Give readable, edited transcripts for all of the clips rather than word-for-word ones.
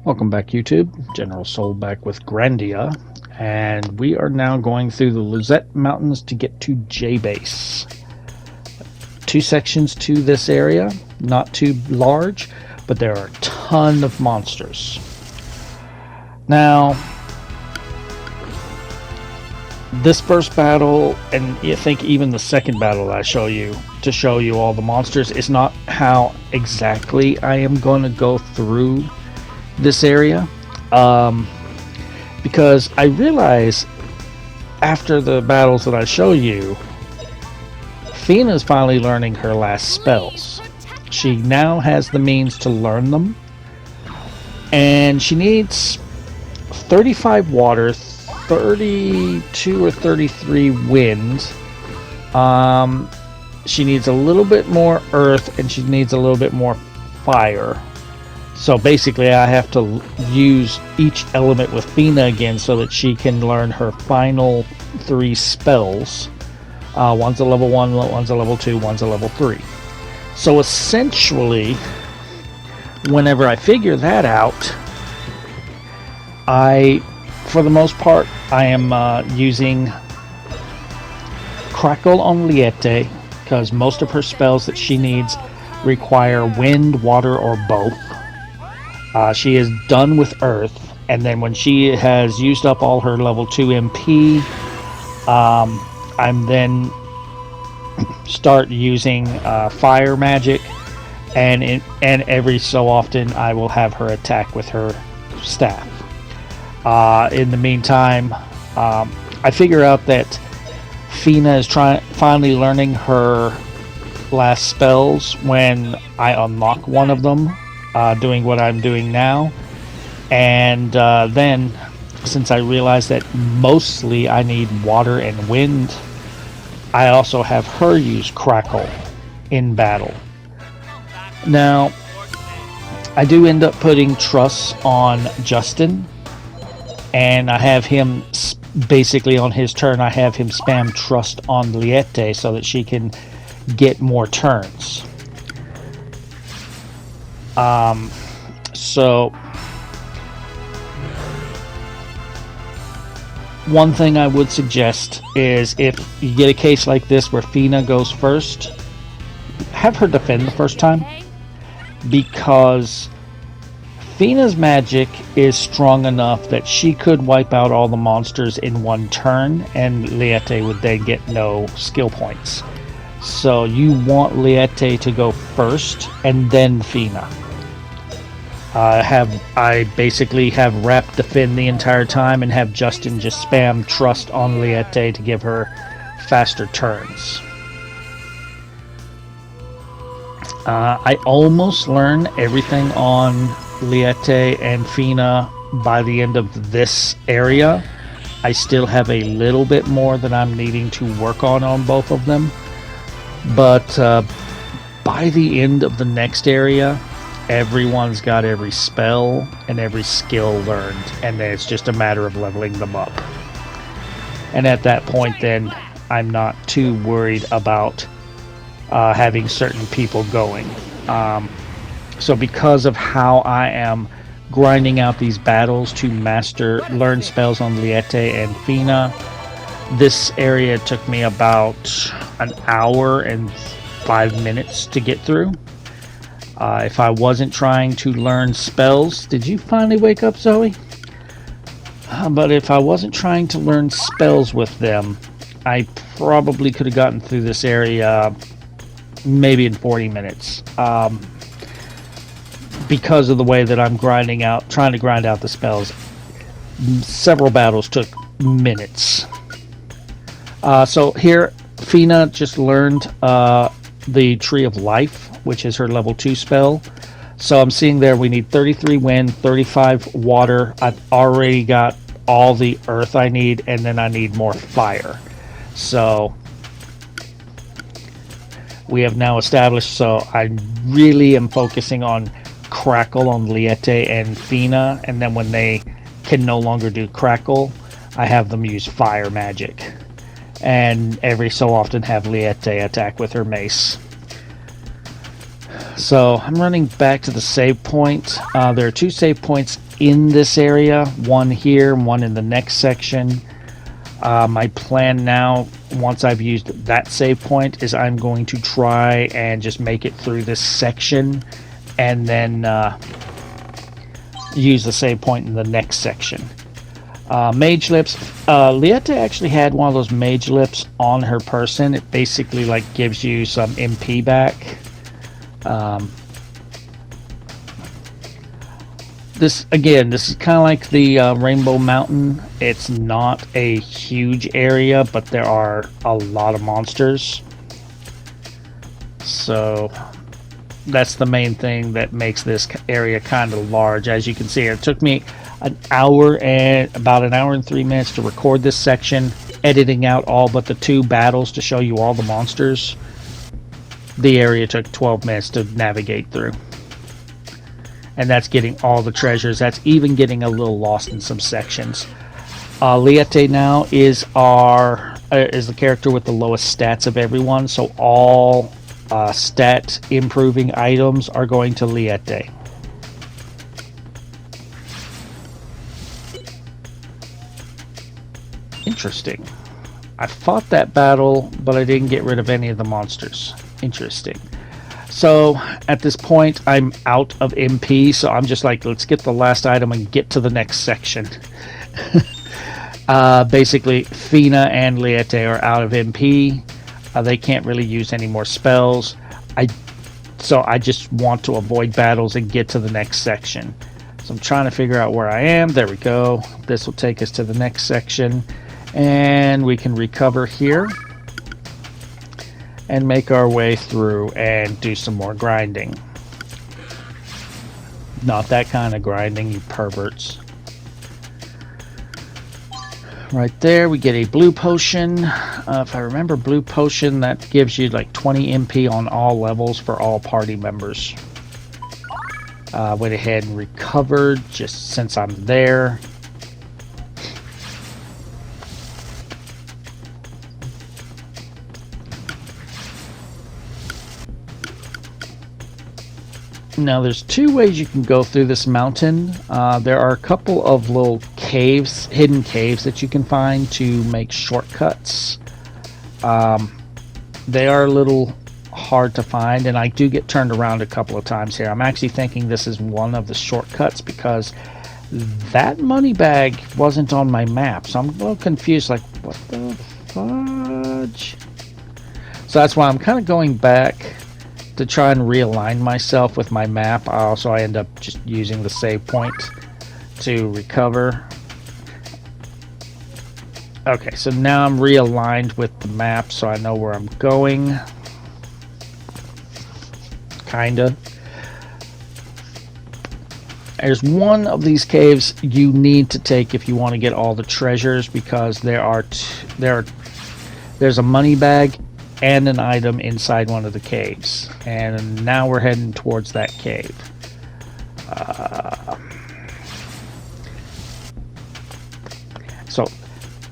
Welcome back, YouTube. General Soul back with Grandia, and we are now going through the Luzet Mountains to get to J-Base. Two sections to this area, not too large, but there are a ton of monsters. Now, this first battle, and I think even the second battle that I show you, to show you all the monsters, is not how exactly I am going to go through this area, because I realize after the battles that I show you, Fina's finally learning her last spells. She now has the means to learn them, and she needs 35 water, 32 or 33 wind. She needs a little bit more earth, and she needs a little bit more fire. So basically I have to use each element with Fina again so that she can learn her final 3 spells. One's a level 1, one's a level 2, one's a level 3. So essentially, whenever I figure that out, for the most part, I am using Crackle on Liette, because most of her spells that she needs require wind, water, or both. She is done with Earth, and then when she has used up all her level 2 MP, I'm then start using fire magic, and every so often I will have her attack with her staff. In the meantime, I figure out that Fina is finally learning her last spells when I unlock one of them. Doing what I'm doing now, and then since I realized that mostly I need water and wind, I also have her use Crackle in battle. Now I do end up putting Truss on Justin, and I have him basically on his turn, I have him spam Trust on Liette so that she can get more turns. So one thing I would suggest is, if you get a case like this where Fina goes first, have her defend the first time, because Fina's magic is strong enough that she could wipe out all the monsters in one turn, and Liette would then get no skill points. So you want Liette to go first and then Fina. I basically have Rap defend the entire time and have Justin just spam Trust on Liette to give her faster turns. I almost learn everything on Liette and Fina by the end of this area. I still have a little bit more that I'm needing to work on both of them, but by the end of the next area, everyone's got every spell and every skill learned, and then it's just a matter of leveling them up. And at that point, then I'm not too worried about having certain people going. So because of how I am grinding out these battles to learn spells on Liette and Fina, this area took me about an hour and 5 minutes to get through. If I wasn't trying to learn spells, did you finally wake up, Zoe? But if I wasn't trying to learn spells with them, I probably could have gotten through this area maybe in 40 minutes. Because of the way that I'm trying to grind out the spells, several battles took minutes. So here, Fina just learned the Tree of Life, which is her level 2 spell. So I'm seeing there we need 33 wind, 35 water. I've already got all the earth I need, and then I need more fire. So we have now established, so I really am focusing on Crackle on Liette and Fina, and then when they can no longer do Crackle, I have them use fire magic, and every so often have Liette attack with her mace. So I'm running back to the save point. There are 2 save points in this area, one here and one in the next section. My plan now, once I've used that save point, is I'm going to try and just make it through this section and then use the save point in the next section. Mage lips. Lieta actually had one of those mage lips on her person. It basically like gives you some MP back. This is kind of like the Rainbow Mountain. It's not a huge area, but there are a lot of monsters. So that's the main thing that makes this area kind of large. As you can see, it took me about an hour and 3 minutes to record this section, editing out all but the 2 battles to show you all the monsters. The area took 12 minutes to navigate through. And that's getting all the treasures. That's even getting a little lost in some sections. Liete now is the character with the lowest stats of everyone, so all stat improving items are going to Liete. Interesting. I fought that battle, but I didn't get rid of any of the monsters. Interesting. So at this point, I'm out of MP, so I'm just like, let's get the last item and get to the next section. Basically, Fina and Liete are out of MP. They can't really use any more spells. So I just want to avoid battles and get to the next section. So I'm trying to figure out where I am. There we go. This will take us to the next section. And we can recover here and make our way through and do some more grinding. Not that kind of grinding, you perverts. Right there, we get a blue potion. If I remember, blue potion, that gives you like 20 MP on all levels for all party members. Went ahead and recovered just since I'm there. Now there's 2 ways you can go through this mountain. There are a couple of little caves, hidden caves that you can find to make shortcuts. They are a little hard to find, and I do get turned around a couple of times here. I'm actually thinking this is one of the shortcuts because that money bag wasn't on my map, so I'm a little confused, like, what the fudge? So that's why I'm kind of going back to try and realign myself with my map. I end up just using the save point to recover. Okay, so now I'm realigned with the map, so I know where I'm going. Kinda. There's one of these caves you need to take if you want to get all the treasures, because there's a money bag and an item inside one of the caves, and now we're heading towards that cave.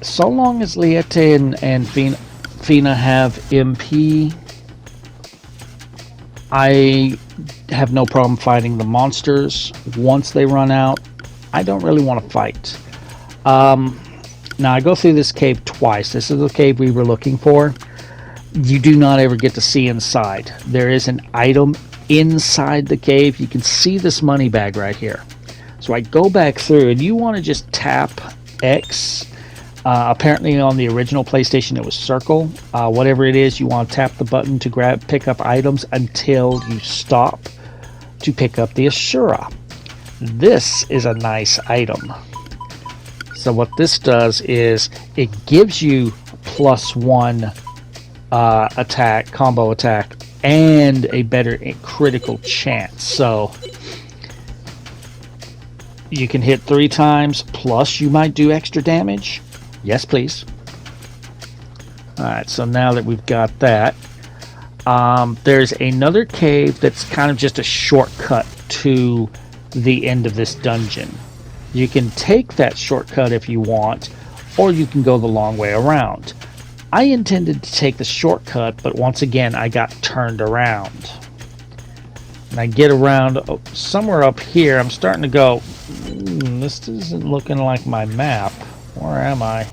So long as Liete and Fina have MP, I have no problem fighting the monsters. Once they run out, I don't really want to fight. Now I go through this cave twice. This is the cave we were looking for. You do not ever get to see inside. There is an item inside the cave. You can see this money bag right here. So I go back through, and you want to just tap X. Apparently on the original PlayStation it was circle. Whatever it is, you want to tap the button to pick up items until you stop to pick up the Ashura. This is a nice item. So what this does is it gives you +1 attack, combo attack, and a better critical chance. So you can hit 3 times, plus you might do extra damage. Yes, please. Alright, so now that we've got that, there's another cave that's kind of just a shortcut to the end of this dungeon. You can take that shortcut if you want, or you can go the long way around. I intended to take the shortcut, but once again I got turned around. and I get around somewhere up here, I'm starting to go, this isn't looking like my map. Where am I?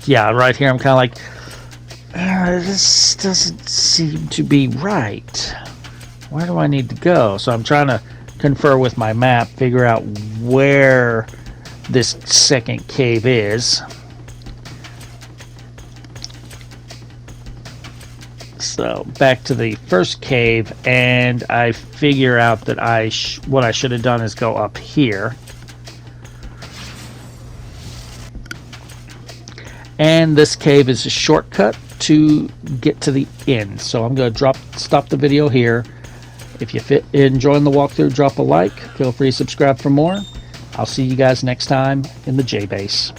Yeah, right here I'm kind of like, this doesn't seem to be right. Where do I need to go? So I'm trying to confer with my map, figure out where this second cave is. So back to the first cave, and I figure out that what I should have done is go up here. And this cave is a shortcut to get to the end. So I'm going to stop the video here. If you enjoying the walkthrough, drop a like. Feel free to subscribe for more. I'll see you guys next time in the J-Base.